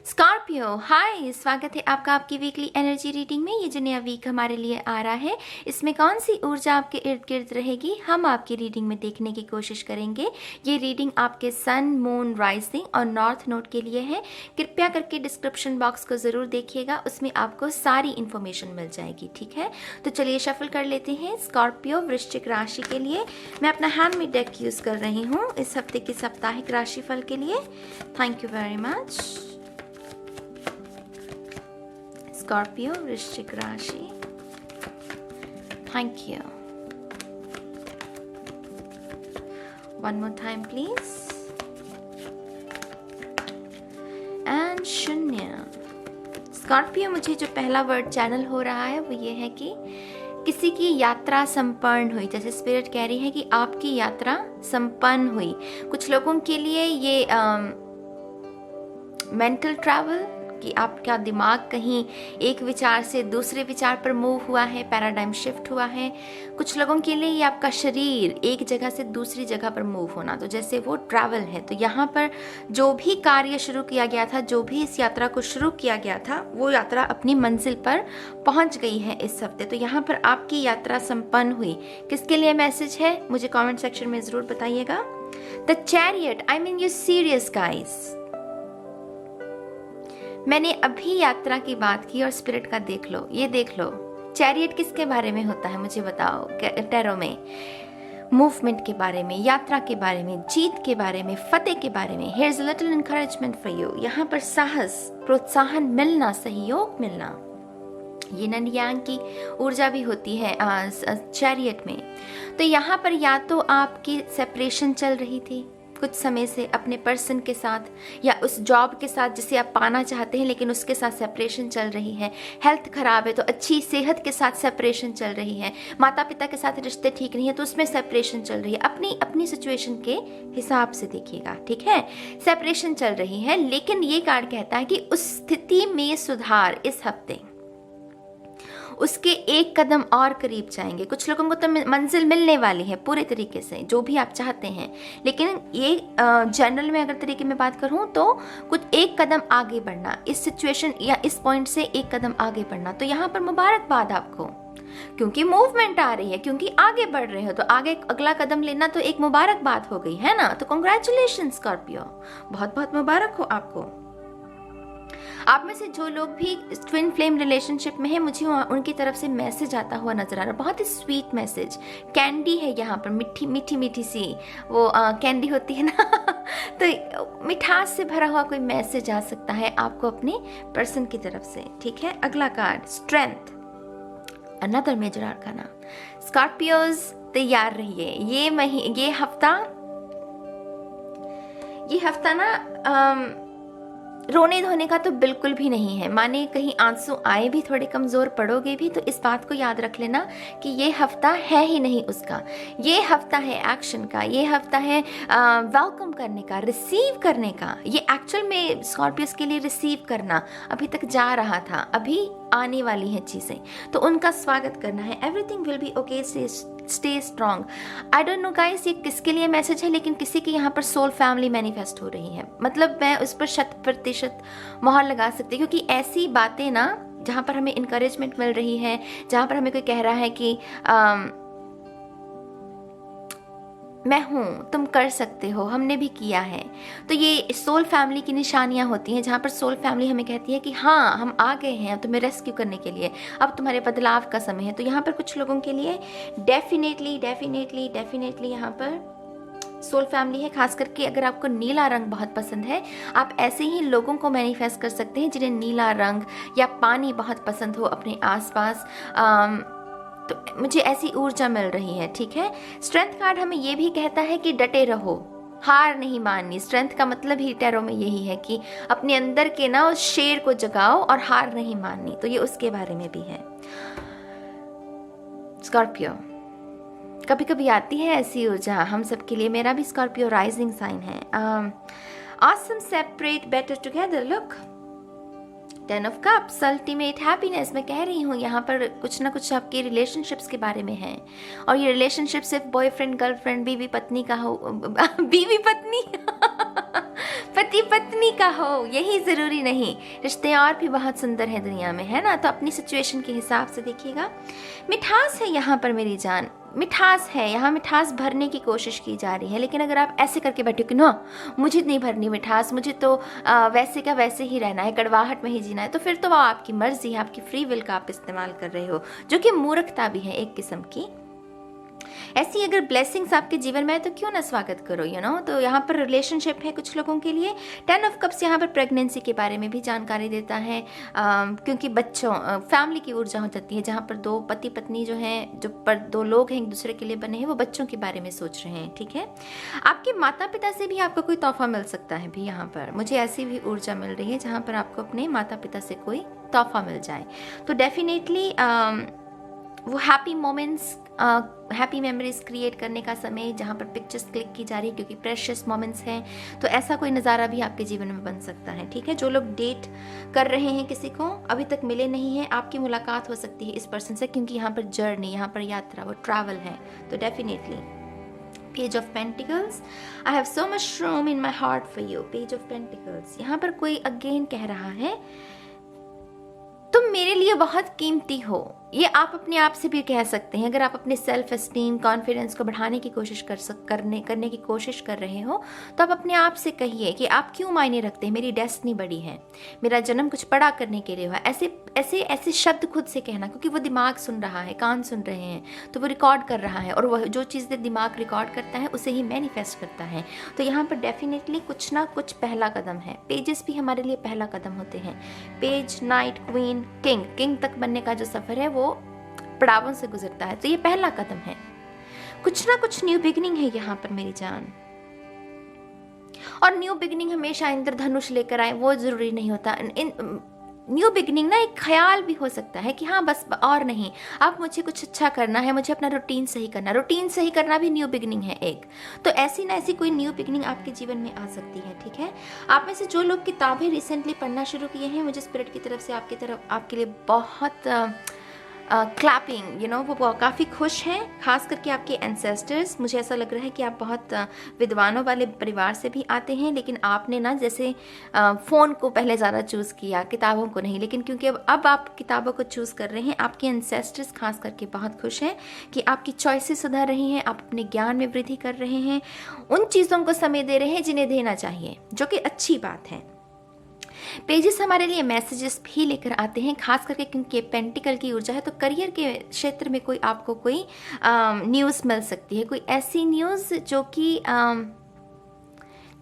Scorpio, हाय, स्वागत है आपका आपकी वीकली एनर्जी रीडिंग में। ये जो नया वीक हमारे लिए आ रहा है, इसमें कौन सी ऊर्जा आपके इर्द गिर्द रहेगी, हम आपकी रीडिंग में देखने की कोशिश करेंगे। ये रीडिंग आपके सन, मून, राइजिंग और नॉर्थ नोड के लिए है। कृपया करके डिस्क्रिप्शन बॉक्स को ज़रूर देखिएगा, उसमें आपको सारी इन्फॉर्मेशन मिल जाएगी। ठीक है, तो चलिए शफल कर लेते हैं। स्कॉर्पियो वृश्चिक राशि के लिए मैं अपना हैंडमेड डेक यूज़ कर रही हूँ इस हफ्ते की साप्ताहिक राशिफल के लिए। Thank you very much. Scorpio वृश्चिक राशि, thank you. One more time please. And शून्य। स्कॉर्पियो, मुझे जो पहला वर्ड चैनल हो रहा है वो ये है कि किसी की यात्रा संपन्न हुई। जैसे स्पिरिट कह रही है कि आपकी यात्रा संपन्न हुई। कुछ लोगों के लिए ये मेंटल ट्रैवल, कि आपका दिमाग कहीं एक विचार से दूसरे विचार पर मूव हुआ है, पैराडाइम शिफ्ट हुआ है। कुछ लोगों के लिए ये आपका शरीर एक जगह से दूसरी जगह पर मूव होना, तो जैसे वो ट्रैवल है। तो यहाँ पर जो भी कार्य शुरू किया गया था, जो भी इस यात्रा को शुरू किया गया था, वो यात्रा अपनी मंजिल पर पहुँच गई है इस हफ्ते। तो यहाँ पर आपकी यात्रा संपन्न हुई। किसके लिए मैसेज है मुझे कॉमेंट सेक्शन में ज़रूर बताइएगा। The chariot, I mean you serious guys. मैंने अभी यात्रा की बात की और स्पिरिट का देख लो, ये देख लो। चैरियट किसके बारे में होता है मुझे बताओ टैरो में? मूवमेंट के बारे में, यात्रा के बारे में, जीत के बारे में, फतेह के बारे में। Here is a little encouragement for you. यहाँ पर साहस, प्रोत्साहन मिलना, सहयोग मिलना, ये नन यांग की ऊर्जा भी होती है चैरियट में। तो यहाँ पर या तो आपकी सेपरेशन चल रही थी कुछ समय से अपने पर्सन के साथ, या उस जॉब के साथ जिसे आप पाना चाहते हैं लेकिन उसके साथ सेपरेशन चल रही है। हेल्थ खराब है तो अच्छी सेहत के साथ सेपरेशन चल रही है। माता पिता के साथ रिश्ते ठीक नहीं है तो उसमें सेपरेशन चल रही है। अपनी अपनी सिचुएशन के हिसाब से देखिएगा, ठीक है। सेपरेशन चल रही है, लेकिन ये कार्ड कहता है कि उस स्थिति में सुधार इस हफ्ते, उसके एक कदम और करीब जाएंगे। कुछ लोगों को तो मंजिल मिलने वाली है पूरे तरीके से, जो भी आप चाहते हैं। लेकिन ये जनरल में अगर तरीके में बात करूं तो कुछ एक कदम आगे बढ़ना, इस सिचुएशन या इस पॉइंट से एक कदम आगे बढ़ना। तो यहाँ पर मुबारकबाद आपको, क्योंकि मूवमेंट आ रही है, क्योंकि आगे बढ़ रहे हो, तो आगे अगला कदम लेना तो एक मुबारकबाद हो गई है ना। तो कॉन्ग्रेचुलेशन स्कॉर्पियो, बहुत बहुत मुबारक हो आपको। आप में से जो लोग भी ट्विन फ्लेम रिलेशनशिप में है, मुझे उनकी तरफ से मैसेज आता हुआ नजर आ रहा है। बहुत ही स्वीट मैसेज, कैंडी है यहाँ पर, मीठी मीठी मीठी सी वो कैंडी होती है ना तो मिठास से भरा हुआ कोई मैसेज आ सकता है आपको अपने पर्सन की तरफ से। ठीक है, अगला card strength, another major arcana. Scorpios तैयार रहिए। ये हफ्ता ना रोने धोने का तो बिल्कुल भी नहीं है। माने कहीं आंसू आए भी, थोड़े कमज़ोर पड़ोगे भी, तो इस बात को याद रख लेना कि ये हफ्ता है ही नहीं उसका। ये हफ्ता है एक्शन का, ये हफ्ता है वेलकम करने का, रिसीव करने का। ये एक्चुअल में स्कॉर्पियस के लिए रिसीव करना अभी तक जा रहा था, अभी आने वाली हैं चीज़ें, तो उनका स्वागत करना है। Everything will be okay, stay strong. I don't know guys ये किसके लिए मैसेज है, लेकिन किसी की यहाँ पर सोल फैमिली मैनिफेस्ट हो रही है। मतलब मैं उस पर 100% मोहर लगा सकती हूँ, क्योंकि ऐसी बातें ना जहाँ पर हमें इंकरेजमेंट मिल रही है, जहाँ पर हमें कोई कह रहा है कि मैं हूँ, तुम कर सकते हो, हमने भी किया है। तो ये सोल फैमिली की निशानियाँ होती हैं, जहाँ पर सोल फैमिली हमें कहती है कि हाँ हम आ गए हैं तुम्हें रेस्क्यू करने के लिए, अब तुम्हारे बदलाव का समय है। तो यहाँ पर कुछ लोगों के लिए डेफिनेटली यहाँ पर सोल फैमिली है। खास करके अगर आपको नीला रंग बहुत पसंद है, आप ऐसे ही लोगों को मैनिफेस्ट कर सकते हैं जिन्हें नीला रंग या पानी बहुत पसंद हो अपने आसपास। तो मुझे ऐसी ऊर्जा मिल रही है, ठीक है। स्ट्रेंथ कार्ड हमें ये भी कहता है कि डटे रहो, हार नहीं माननी। स्ट्रेंथ का मतलब ही टैरो में यही है कि अपने अंदर के ना उस शेर को जगाओ और हार नहीं माननी। तो ये उसके बारे में भी है। स्कॉर्पियो, कभी कभी आती है ऐसी ऊर्जा हम सबके लिए। मेरा भी स्कॉर्पियो राइजिंग साइन है। Awesome, separate, better together. Look, 10 of cups, ultimate happiness. मैं कह रही हूँ यहाँ पर कुछ ना कुछ आपके रिलेशनशिप्स के बारे में है, और ये रिलेशनशिप सिर्फ बॉयफ्रेंड गर्लफ्रेंड बीवी पत्नी का हो बीवी पत्नी पति पत्नी का हो यही ज़रूरी नहीं, रिश्ते और भी बहुत सुंदर है दुनिया में, है ना। तो अपनी सिचुएशन के हिसाब से देखिएगा। मिठास है यहाँ पर मेरी जान, मिठास है यहाँ, मिठास भरने की कोशिश की जा रही है। लेकिन अगर आप ऐसे करके बैठे कि ना मुझे नहीं भरनी मिठास, मुझे तो वैसे का वैसे ही रहना है, कड़वाहट में ही जीना है, तो फिर तो वो आपकी मर्जी है, आपकी फ्री विल का आप इस्तेमाल कर रहे हो, जो कि मूर्खता भी है एक किस्म की। ऐसी अगर ब्लेसिंग्स आपके जीवन में है तो क्यों ना स्वागत करो, यू नो। तो यहाँ पर रिलेशनशिप है कुछ लोगों के लिए। 10 ऑफ कप्स यहाँ पर प्रेगनेंसी के बारे में भी जानकारी देता है, क्योंकि बच्चों फैमिली की ऊर्जा हो जाती है, जहाँ पर दो पति पत्नी जो हैं, जो पर दो लोग हैं एक दूसरे के लिए बने हैं, वो बच्चों के बारे में सोच रहे हैं, ठीक है। आपके माता पिता से भी आपको कोई तोहफा मिल सकता है भी, यहाँ पर मुझे ऐसी भी ऊर्जा मिल रही है जहाँ पर आपको अपने माता पिता से कोई तोहफा मिल जाए। तो डेफिनेटली वो happy moments, happy memories create करने का समय, जहाँ पर पिक्चर्स क्लिक की जा रही है क्योंकि प्रेशियस मोमेंट्स हैं। तो ऐसा कोई नज़ारा भी आपके जीवन में बन सकता है, ठीक है। जो लोग डेट कर रहे हैं, किसी को अभी तक मिले नहीं हैं, आपकी मुलाकात हो सकती है इस पर्सन से, क्योंकि यहाँ पर जर्नी, यहाँ पर यात्रा, वो ट्रैवल है। तो definitely page of pentacles, I have so much room in my heart for you. Page of pentacles, यहाँ पर कोई अगेन कह रहा है तुम मेरे लिए बहुत कीमती हो। ये आप अपने आप से भी कह सकते हैं। अगर आप अपने सेल्फ एस्टीम, कॉन्फिडेंस को बढ़ाने की कोशिश करने की कोशिश कर रहे हो, तो आप अपने आप से कहिए कि आप क्यों मायने रखते हैं, मेरी डेस्टिनी बड़ी है, मेरा जन्म कुछ बड़ा करने के लिए हुआ। ऐसे ऐसे ऐसे शब्द खुद से कहना, क्योंकि वो दिमाग सुन रहा है, कान सुन रहे हैं, तो वो रिकॉर्ड कर रहा है, और वह जो चीज़ें दिमाग रिकॉर्ड करता है उसे ही मैनिफेस्ट करता है। तो यहाँ पर डेफिनेटली कुछ ना कुछ पहला कदम है। पेजेस भी हमारे लिए पहला कदम होते हैं। Page, night, queen, king, king तक बनने का जो सफ़र है वो पड़ावों से गुजरता है। तो ये पहला कदम है, कुछ ना कुछ न्यू बिगिनिंग है यहाँ पर मेरी जान। और न्यू बिगिनिंग हमेशा इंद्रधनुष लेकर आए वो जरूरी नहीं होता। न्यू बिगिनिंग ना एक ख्याल भी हो सकता है कि हाँ बस और नहीं, अब मुझे कुछ अच्छा करना है, मुझे अपना रूटीन सही करना, रूटीन सही करना भी न्यू बिगिनिंग है एक। तो ऐसी ना ऐसी कोई न्यू बिगिनिंग आपके जीवन में आ सकती है, ठीक है। आप में से जो लोग किताबें रिसेंटली पढ़ना शुरू किए हैं, मुझे स्पिरिट की तरफ से आपके लिए बहुत क्लैपिंग, यू नो, वो काफ़ी खुश हैं, खास करके आपके एंसेस्टर्स। मुझे ऐसा लग रहा है कि आप बहुत विद्वानों वाले परिवार से भी आते हैं, लेकिन आपने ना जैसे फ़ोन को पहले ज़्यादा चूज़ किया, किताबों को नहीं। लेकिन क्योंकि अब आप किताबों को चूज़ कर रहे हैं, आपके एंसेस्टर्स खास करके बहुत खुश हैं कि आपकी चॉइसेस सुधर रही हैं, आप अपने ज्ञान में वृद्धि कर रहे हैं, उन चीज़ों को समय दे रहे हैं जिन्हें देना चाहिए, जो कि अच्छी बात है। पेजेस हमारे लिए मैसेजेस भी लेकर आते हैं, खास करके क्योंकि पेंटिकल की ऊर्जा है। तो करियर के क्षेत्र में कोई आपको कोई न्यूज़ मिल सकती है, कोई ऐसी न्यूज़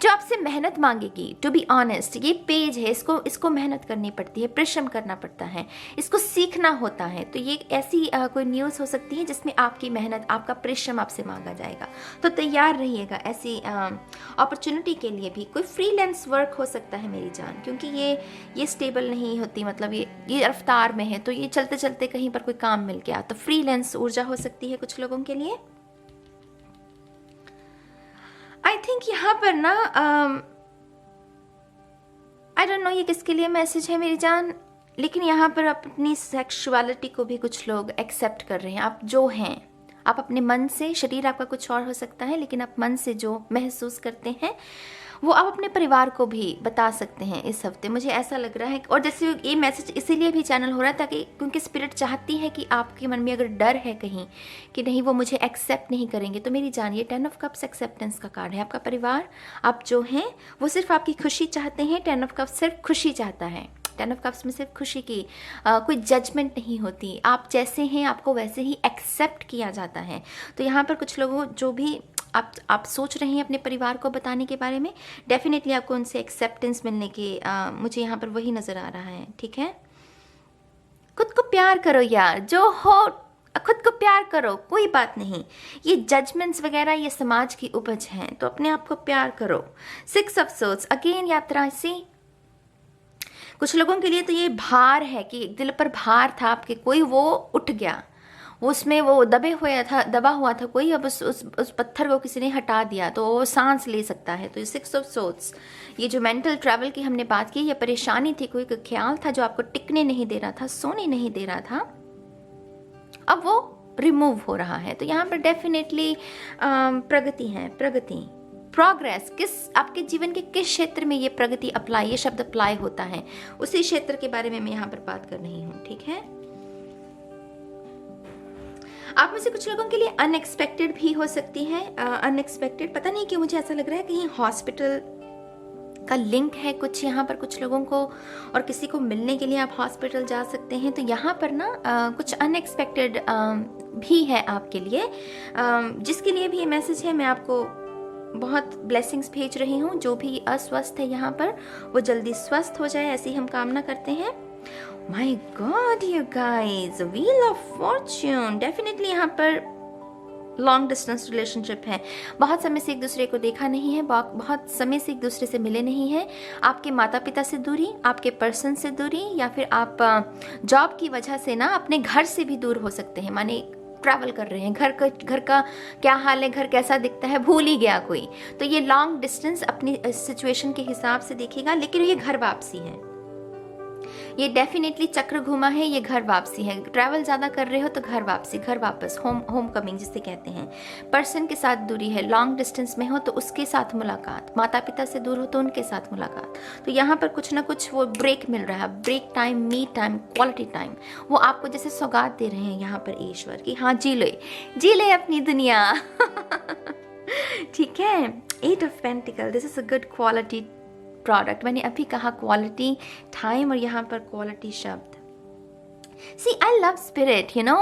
जो आपसे मेहनत मांगेगी। टू बी ऑनेस्ट, ये पेज है, इसको मेहनत करनी पड़ती है, परिश्रम करना पड़ता है, इसको सीखना होता है। तो ये ऐसी कोई न्यूज़ हो सकती है जिसमें आपकी मेहनत, आपका परिश्रम आपसे मांगा जाएगा। तो तैयार रहिएगा ऐसी अपॉर्चुनिटी के लिए भी। कोई फ्रीलांस वर्क हो सकता है मेरी जान, क्योंकि ये स्टेबल नहीं होती, मतलब ये रफ्तार में है, तो ये चलते चलते कहीं पर कोई काम मिल गया, तो फ्रीलांस ऊर्जा हो सकती है कुछ लोगों के लिए। आई थिंक यहाँ पर ना आई डोंट नो ये किसके लिए मैसेज है मेरी जान, लेकिन यहाँ पर अपनी सेक्सुअलिटी को भी कुछ लोग एक्सेप्ट कर रहे हैं। आप जो हैं, आप अपने मन से, शरीर आपका कुछ और हो सकता है, लेकिन आप मन से जो महसूस करते हैं वो आप अपने परिवार को भी बता सकते हैं इस हफ्ते, मुझे ऐसा लग रहा है। और जैसे ये मैसेज इसीलिए भी चैनल हो रहा है ताकि, क्योंकि स्पिरिट चाहती है कि आपके मन में अगर डर है कहीं कि नहीं वो मुझे एक्सेप्ट नहीं करेंगे, तो मेरी जानिए 10 ऑफ कप्स एक्सेप्टेंस का कार्ड है। आपका परिवार, आप जो हैं वो सिर्फ आपकी खुशी चाहते हैं। 10 ऑफ कप्स सिर्फ खुशी चाहता है। 10 ऑफ कप्स में सिर्फ खुशी की कोई जजमेंट नहीं होती। आप जैसे हैं आपको वैसे ही एक्सेप्ट किया जाता है। तो यहाँ पर कुछ लोगों जो भी आप सोच रहे हैं अपने परिवार को बताने के बारे में, डेफिनेटली आपको उनसे एक्सेप्टेंस मिलने की मुझे यहाँ पर वही नज़र आ रहा है, ठीक है। खुद को प्यार करो यार, जो हो खुद को प्यार करो, कोई बात नहीं। ये जजमेंट्स वगैरह ये समाज की उपज हैं, तो अपने आप को प्यार करो। 6 ऑफ सोर्ड्स अगेन यात्रा से कुछ लोगों के लिए तो ये भार है कि दिल पर भार था आपके, कोई वो उठ गया, उसमें वो दबा हुआ था कोई, अब उस पत्थर को किसी ने हटा दिया तो वो सांस ले सकता है। तो ये 6 ऑफ सोर्ड्स, ये जो मेंटल ट्रैवल की हमने बात की, ये परेशानी थी, कोई ख्याल था जो आपको टिकने नहीं दे रहा था, सोने नहीं दे रहा था, अब वो रिमूव हो रहा है। तो यहाँ पर डेफिनेटली प्रगति है, प्रगति प्रोग्रेस, किस आपके जीवन के किस क्षेत्र में ये प्रगति अप्लाई, ये शब्द अप्लाई होता है, उसी क्षेत्र के बारे में मैं यहाँ पर बात कर रही हूँ। ठीक है, आप में से कुछ लोगों के लिए अनएक्सपेक्टेड भी हो सकती है। अनएक्सपेक्टेड, पता नहीं क्यों मुझे ऐसा लग रहा है कहीं हॉस्पिटल का लिंक है कुछ यहाँ पर कुछ लोगों को, और किसी को मिलने के लिए आप हॉस्पिटल जा सकते हैं। तो यहाँ पर ना कुछ अनएक्सपेक्टेड भी है आपके लिए, जिसके लिए भी ये मैसेज है। मैं आपको बहुत ब्लेसिंग्स भेज रही हूँ। जो भी अस्वस्थ है यहाँ पर वो जल्दी स्वस्थ हो जाए, ऐसी हम कामना करते हैं। My God you guys, wheel of Fortune, definitely यहाँ पर लॉन्ग डिस्टेंस रिलेशनशिप है। बहुत समय से एक दूसरे को देखा नहीं है, बहुत समय से एक दूसरे से मिले नहीं हैं। आपके माता पिता से दूरी, आपके पर्सन से दूरी, या फिर आप जॉब की वजह से ना अपने घर से भी दूर हो सकते हैं। माने ट्रैवल कर रहे हैं, घर का क्या हाल है, घर कैसा दिखता है भूल ही गया कोई। तो ये लॉन्ग डिस्टेंस अपनी सिचुएशन के हिसाब से देखिएगा, लेकिन ये घर वापसी है। ये डेफिनेटली चक्र घुमा है, ये घर वापसी है। ट्रैवल ज़्यादा कर रहे हो तो घर वापसी, घर वापस, होम कमिंग जिसे कहते हैं। पर्सन के साथ दूरी है, लॉन्ग डिस्टेंस में हो तो उसके साथ मुलाकात, माता पिता से दूर हो तो उनके साथ मुलाकात। तो यहाँ पर कुछ ना कुछ वो ब्रेक मिल रहा है, break time, me time, quality time. वो आपको जैसे सौगात दे रहे हैं यहाँ पर ईश्वर की, हाँ जी ले अपनी दुनिया। ठीक है, 8 of pentacle, this is a good quality product. मैंने अभी कहा क्वालिटी टाइम और यहाँ पर क्वालिटी शब्द। See I love spirit, you know,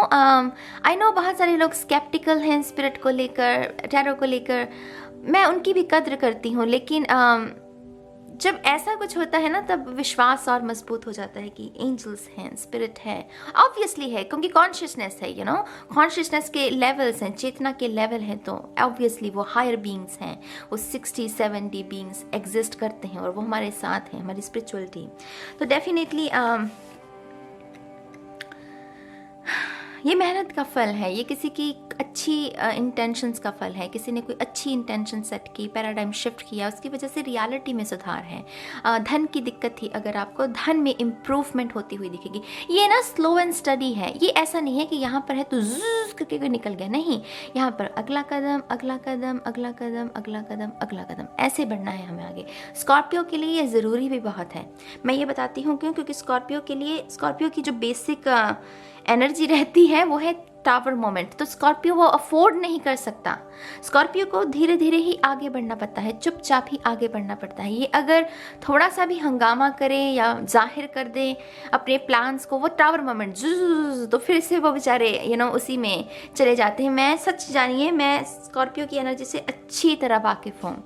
I know बहुत सारे लोग स्केप्टिकल हैं स्पिरिट को लेकर, टैरो को लेकर। मैं उनकी भी कद्र करती हूँ, लेकिन जब ऐसा कुछ होता है ना तब विश्वास और मजबूत हो जाता है कि एंजल्स हैं, स्पिरिट है। ऑब्वियसली है, क्योंकि कॉन्शियसनेस है, यू नो, कॉन्शियसनेस के लेवल्स हैं, चेतना के लेवल हैं, तो ऑब्वियसली वो हायर बीइंग्स हैं। वो 60-70 बीइंग्स एग्जिस्ट करते हैं और वो हमारे साथ हैं, हमारी स्पिरिचुअल टीम। तो डेफिनेटली ये मेहनत का फल है, ये किसी की अच्छी इंटेंशंस का फल है। किसी ने कोई अच्छी इंटेंशन सेट की, पैराडाइम शिफ्ट किया, उसकी वजह से रियलिटी में सुधार है। धन की दिक्कत थी, अगर आपको धन में इम्प्रूवमेंट होती हुई दिखेगी। ये ना स्लो एंड स्टडी है, ये ऐसा नहीं है कि यहाँ पर है तो ज़ूज़ करके कोई निकल गया, नहीं। यहाँ पर अगला कदम, अगला कदम, अगला कदम, अगला कदम, अगला कदम, ऐसे बढ़ना है हमें आगे। स्कॉर्पियो के लिए ये ज़रूरी भी बहुत है। मैं ये बताती हूँ क्यों, क्योंकि स्कॉर्पियो की जो बेसिक एनर्जी रहती है वो है टावर मोमेंट। तो स्कॉर्पियो वो अफोर्ड नहीं कर सकता। स्कॉर्पियो को धीरे धीरे ही आगे बढ़ना पड़ता है, चुपचाप ही आगे बढ़ना पड़ता है। ये अगर थोड़ा सा भी हंगामा करे या जाहिर कर दे अपने प्लान्स को, वो टावर मोमेंट तो फिर से वो बेचारे उसी में चले जाते हैं। मैं सच जानिए, मैं स्कॉर्पियो की एनर्जी से अच्छी तरह वाकिफ़ हूँ,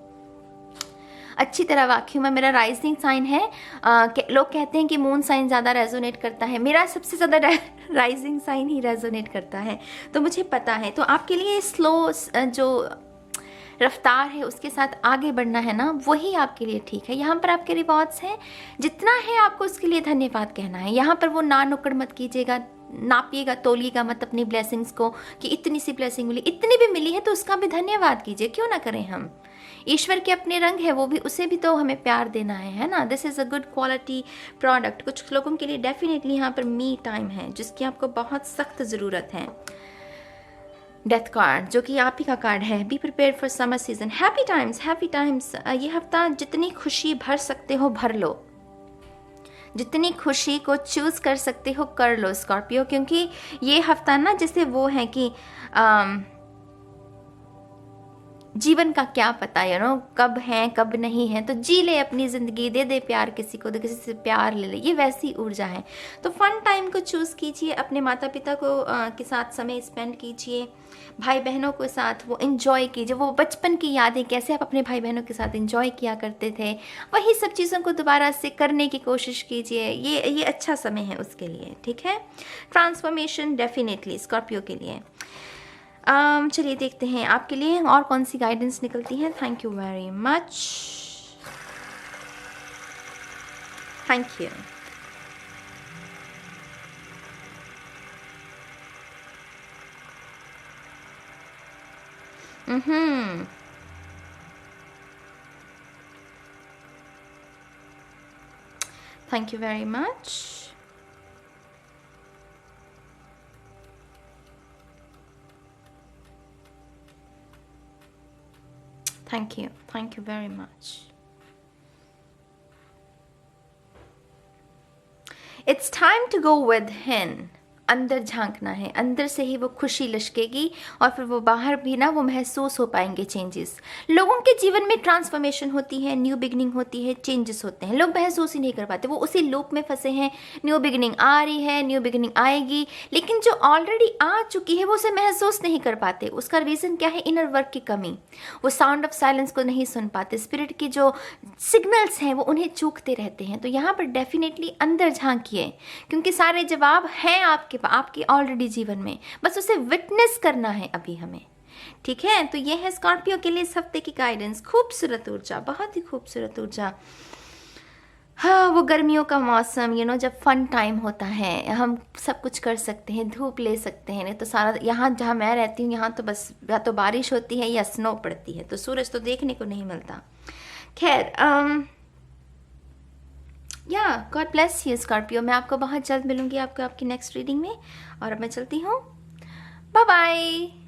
अच्छी तरह वाक़ई में। मेरा राइजिंग साइन है। लोग कहते हैं कि मून साइन ज़्यादा रेजोनेट करता है, मेरा सबसे ज़्यादा राइजिंग साइन ही रेजोनेट करता है, तो मुझे पता है। तो आपके लिए स्लो जो रफ्तार है उसके साथ आगे बढ़ना है ना, वही आपके लिए ठीक है। यहाँ पर आपके रिवॉर्ड्स हैं, जितना है आपको उसके लिए धन्यवाद कहना है। यहाँ पर वो ना नुक्कड़ मत कीजिएगा, नापिएगा, तोलिएगा मत अपनी ब्लेसिंग्स को कि इतनी सी ब्लेसिंग मिली, इतनी भी मिली है तो उसका भी धन्यवाद कीजिए, क्यों ना करें हम। ईश्वर के अपने रंग है, वो भी, उसे भी तो हमें प्यार देना है ना। This is a good quality product. कुछ लोगों के लिए डेफिनेटली यहाँ पर मी टाइम है, जिसकी आपको बहुत सख्त ज़रूरत है। डेथ कार्ड, जो कि आप ही का कार्ड है। Be prepare for summer season, happy times, happy times. ये हफ्ता जितनी खुशी भर सकते हो भर लो, जितनी खुशी को चूज़ कर सकते हो कर लो स्कॉर्पियो, क्योंकि ये हफ्ता ना जैसे वो है कि जीवन का क्या पता, कब है कब नहीं है, तो जी ले अपनी ज़िंदगी, दे दे प्यार किसी को, किसी से प्यार ले ले, ये वैसी ऊर्जा है। तो फन टाइम को चूज़ कीजिए, अपने माता पिता को के साथ समय स्पेंड कीजिए, भाई बहनों के साथ वो एंजॉय कीजिए। वो बचपन की यादें, कैसे आप अपने भाई बहनों के साथ एंजॉय किया करते थे, वही सब चीज़ों को दोबारा से करने की कोशिश कीजिए। ये अच्छा समय है उसके लिए, ठीक है। ट्रांसफॉर्मेशन डेफिनेटली स्कॉर्पियो के लिए। चलिए देखते हैं आपके लिए और कौन सी गाइडेंस निकलती है। Thank you very much, thank you. Thank you very much. Thank you very much. It's time to go within. अंदर झांकना है, अंदर से ही वो खुशी लश्केगी और फिर वो बाहर भी ना वो महसूस हो पाएंगे चेंजेस। लोगों के जीवन में ट्रांसफॉर्मेशन होती है, न्यू बिगनिंग होती है, चेंजेस होते हैं, लोग महसूस ही नहीं कर पाते, वो उसी लूप में फंसे हैं। न्यू बिगनिंग आ रही है, न्यू बिगनिंग आएगी, लेकिन जो ऑलरेडी आ चुकी है वो उसे महसूस नहीं कर पाते। उसका रीज़न क्या है? इनर वर्क की कमी। वो साउंड ऑफ साइलेंस को नहीं सुन पाते, स्पिरिट की जो सिग्नल्स हैं वो उन्हें चूकते रहते हैं। तो यहाँ पर डेफिनेटली अंदर झांकिए, क्योंकि सारे जवाब हैं आपके ऑलरेडी जीवन में, बस उसे विटनेस करना है अभी हमें। ठीक है, तो ये है स्कॉर्पियो के लिए इस हफ्ते की गाइडेंस। खूबसूरत ऊर्जा, बहुत ही खूबसूरत ऊर्जा। हाँ, वो गर्मियों का मौसम जब फन टाइम होता है, हम सब कुछ कर सकते हैं, धूप ले सकते हैं। नहीं तो सारा यहाँ जहाँ मैं रहती हूँ यहाँ तो बस या तो बारिश होती है या स्नो पड़ती है, तो सूरज तो देखने को नहीं मिलता। खैर, या गॉड ब्लेस यू स्कॉर्पियो। मैं आपको बहुत जल्द मिलूंगी आपकी नेक्स्ट रीडिंग में, और अब मैं चलती हूँ। Bye bye.